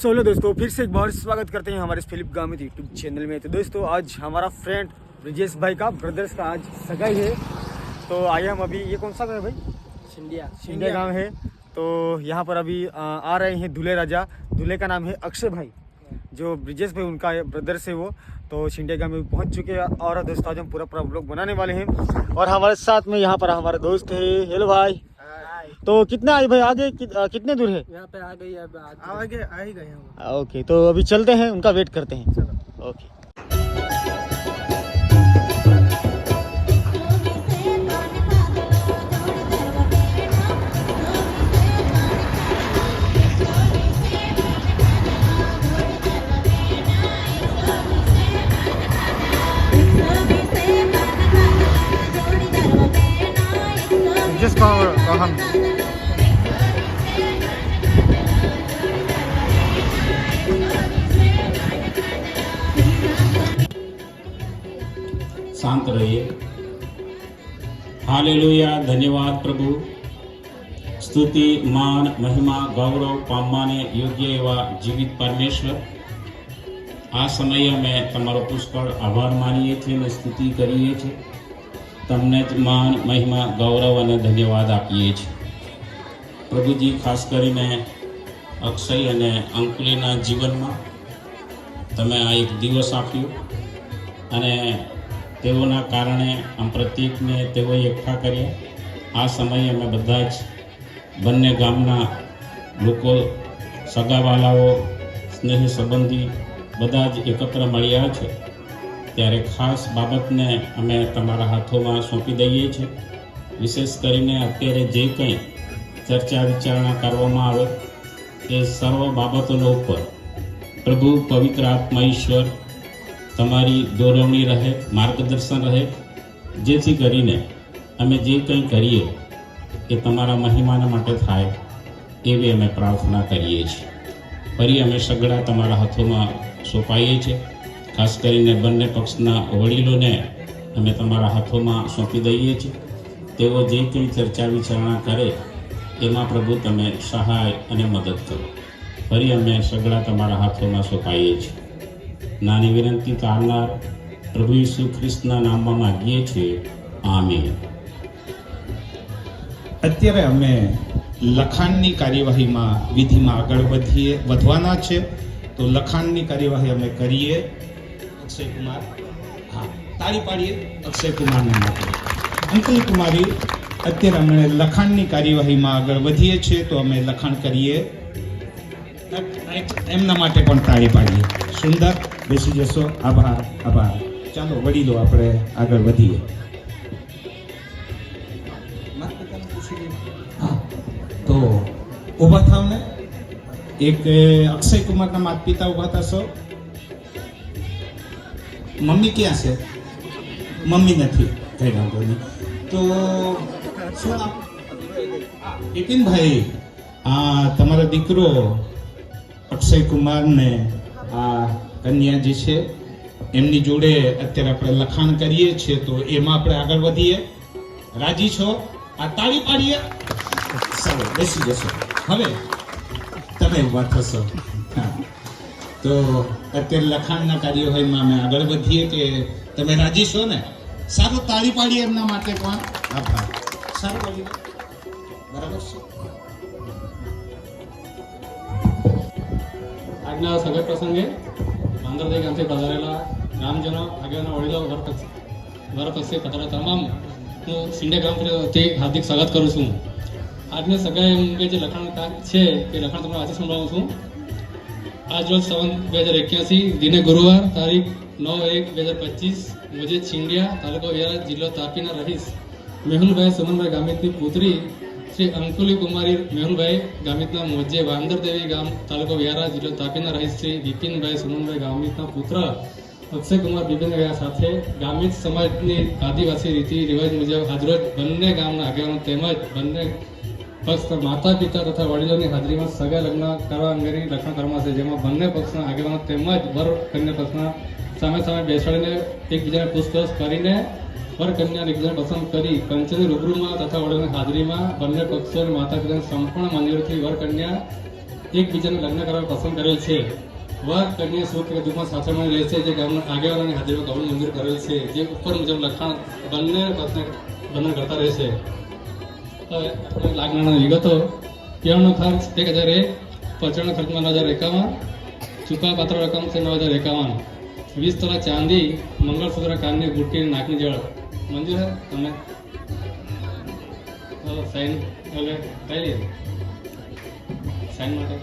चलो दोस्तों, फिर से एक बार स्वागत करते हैं हमारे इस फिलिप गामित यूट्यूब चैनल में। तो दोस्तों, आज हमारा फ्रेंड ब्रिजेश भाई का ब्रदर्स का आज सगाई है। तो आइए हम अभी, ये कौन सा गाँव है भाई? शिंडिया गांव है। तो यहाँ पर अभी आ रहे हैं दूल्हे राजा। दूल्हे का नाम है अक्षय भाई, जो ब्रिजेश भाई उनका ब्रदर्स है वो। तो शिंडिया गांव में पहुँच चुके हैं और दोस्तों आज हम पूरा ब्लॉग बनाने वाले हैं। और हमारे साथ में यहाँ पर हमारे दोस्त है। हेलो भाई। तो कितना आई भाई, आगे कितने दूर है? यहाँ पे आ गई है, आगे आ ही गए हैं। ओके, तो अभी चलते हैं, उनका वेट करते हैं। चलो। ओके। जिस हम शांत रहिए। हालेलुया, धन्यवाद प्रभु। स्तुति, मान, महिमा, गौरव पामवाने योग्य एवा जीवित परमेश्वर, आ समये અમે તમારો પુષ્કળ આભાર માનીએ છીએ અને સ્તુતિ કરીએ છીએ। તમને જ માન, મહિમા, ગૌરવ અને ધન્યવાદ આપીએ છીએ પ્રભુજી। ખાસ કરીને અક્ષય અને અંકુલીના જીવનમાં તમે આ એક દિવસ આપ્યો અને તેઓના કારણે આમ પ્રત્યેકને તેઓએ એકઠા કર્યા। આ સમયે અમે બધા જ બંને ગામના લોકો, સગાવાલાઓ, સ્નેહ સંબંધી બધા જ એકત્ર મળ્યા છે। ત્યારે ખાસ બાબતને અમે તમારા હાથોમાં સોંપી દઈએ છીએ। વિશેષ કરીને અત્યારે જે કંઈ ચર્ચા વિચારણા કરવામાં આવે એ સર્વ બાબતોનો ઉપર પ્રભુ પવિત્ર આત્મા ઈશ્વર તમારી દોરવણી રહે, માર્ગદર્શન રહે, જેથી કરીને અમે જે કંઈ કરીએ એ તમારા મહિમાના માટે થાય એવી અમે પ્રાર્થના કરીએ છીએ। ફરી અમે સગડા તમારા હાથોમાં સોંપાઈએ છીએ। ખાસ કરીને બંને પક્ષના વડીલોને અમે તમારા હાથોમાં સોંપી દઈએ છીએ। તેઓ જે કંઈ ચર્ચા વિચારણા કરે એમાં પ્રભુ તમે સહાય અને મદદ કરો। ફરી અમે સગડા તમારા હાથોમાં સોંપાઈએ છીએ। નાની વિનંતી કરનાર પ્રભુ ઈસુ ખ્રિસ્તના નામમાં માગીએ છીએ, આમીન। અત્યારે અમે લખાણની કાર્યવાહીમાં વિધિમાં આગળ વધવાના છે। તો લખાણની કાર્યવાહી અમે કરીએ। અક્ષય કુમાર, હા, તાળી પાડીએ અક્ષય કુમારને માટે। અંકલી કુમારી, અત્યારે અમે લખાણની કાર્યવાહીમાં આગળ વધીએ છીએ, તો અમે લખાણ કરીએ। એમના માટે પણ તાળી પાડીએ। સુંદર, બેસી જશો। આભાર આભાર। ચાલો વડીલો, આપણે આગળ વધીએ। હા, તો ઊભા થાવ ને। એક અક્ષય કુમારના માતા પિતા ઊભા થશો। મમ્મી ક્યાં છે? મમ્મી નથી, કઈ વાંધો નહીં। તો શું નામ? બિપિનભાઈ, આ તમારો દીકરો અક્ષય કુમારને આ કન્યા જે છે એમની જોડે અત્યારે આપણે લખાણ કરીએ છીએ, તો એમાં આપણે આગળ વધીએ। રાજી છો? આ તાળી પાડીએ। ચાલો બેસી જશો। હવે તમે ઊભા થશો। હા, તો અત્યારે લખાણના કાર્યવાહીમાં અમે આગળ વધીએ કે તમે રાજી છો ને? સારું, તાળી પાડીએ એમના માટે પણ। આભાર। સારું લાગ્યું? બરાબર છે। આજના સગા પ્રસંગે માંદરદે ગામથી પધારેલા ગ્રામજનો, આગળના વડીલો, વરપક્ષે પધારેલા તમામ હું શિંડિયા ગામથી હાર્દિક સ્વાગત કરું છું। આજના સગાઈ અંગે જે લખાણ છે એ લખાણ તમને આજે સંભળાવું છું। આજ રોજ સંવત 2081 દિને ગુરુવાર, તારીખ 9/1/2025 મુજે છીંડિયા, તાલુકો વ્યારા, જિલ્લો તાપીના રહીશ મેહુલભાઈ સુમનભાઈ ગામિતની પુત્રી શ્રી અંકુલી કુમારી મેહુલભાઈ ગામિતના મોજે વાંદરદેવી ગામ, તાલુકો વ્યારા, જિલ્લો તાપીના રહીશ શ્રી વિપિનભાઈ સુમનભાઈ ગામિતના પુત્ર અક્ષય કુમાર બિપિનભાઈ સાથે ગામિત સમાજની આદિવાસી રીતિ રિવાજ મુજબ આજરોજ બંને ગામના આગેવાનો તેમજ બંને પક્ષ માતા પિતા તથા વડીલોની હાજરીમાં સગા લગ્ન કરવા અંગેની લખાણ કરવામાં છે, જેમાં બંને પક્ષના આગેવાનો તેમજ વર કન્યા પક્ષના સામે સામે બેસાડીને એકબીજાને પૂછપરછ કરીને વર કન્યાને એકબીજાને પસંદ કરી પંચની રૂબરૂમાં તથા વડીલોની હાજરીમાં બંને પક્ષોની માતા પિતાની સંપૂર્ણ મંજૂરીથી વર કન્યા એકબીજાને લગ્ન કરવા પસંદ કરેલ છે. વર કન્યા સુખ કે દુઃખમાં સાથે મળી રહેશે. જે ગામના આગેવાનોની હાજરીમાં ગૌણ મંદિર કરેલ છે. જે ઉપર મુજબ લખાણ બંને કરતા રહેશે. લાગણાના વિગતો: પિયાનો ખર્ચ 1001, પચરણ ખર્ચમાં 9051, ચૂકવા પાત્ર રકમ છે 9051, 20 તોલા ચાંદી, મંગળસૂત્ર, કાનની બુટ્ટી, નાકની જળ. મંજૂર છે તમે સાઈન હવે કઈ લઈએ સાઈન માટે.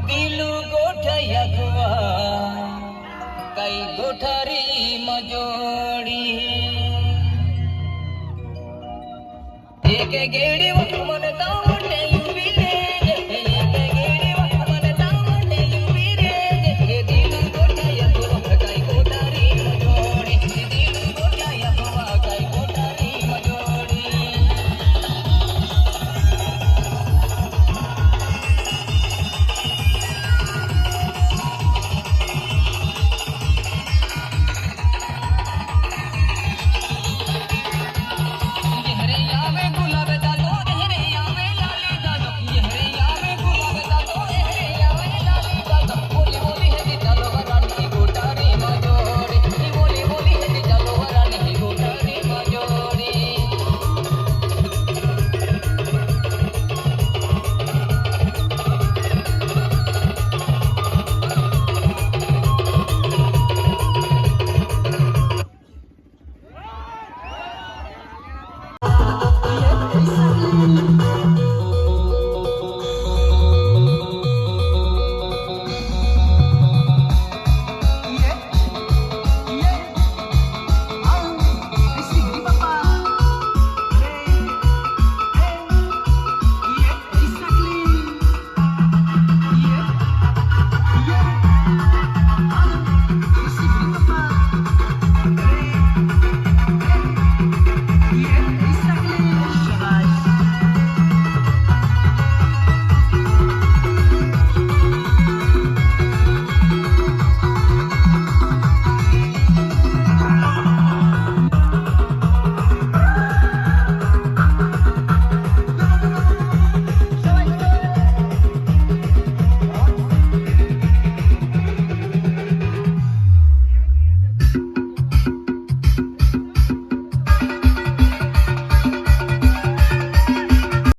દિલુ ગોઠયકવા કઈ ગોઠરી મજોડી એક ગેડી મને